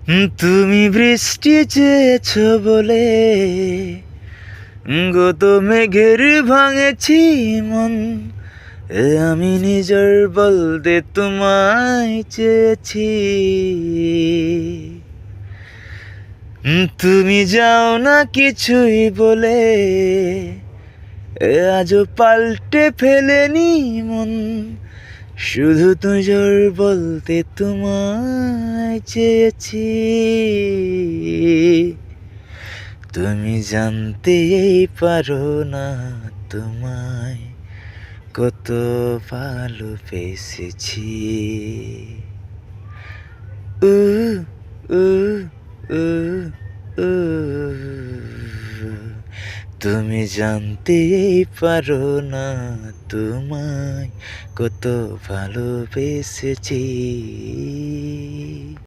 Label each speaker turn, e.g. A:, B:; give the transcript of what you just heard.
A: তুমি বৃষ্টি চেয়েছ বলে গত মেঘের ভাঙেছি মন। আমি নিজের বলতে তোমায় চেয়েছি। তুমি যাও না কিছুই বলে আজও পাল্টে ফেলেনি মন। শুধু তুজোর বলতে তোমায় চেয়েছি। তুমি জানতেই পারো না তোমায় কত ভালোবেসেছি। উ উ উ উ তুমি জানতেই পারো না তোমায় কত ভালোবেসেছি।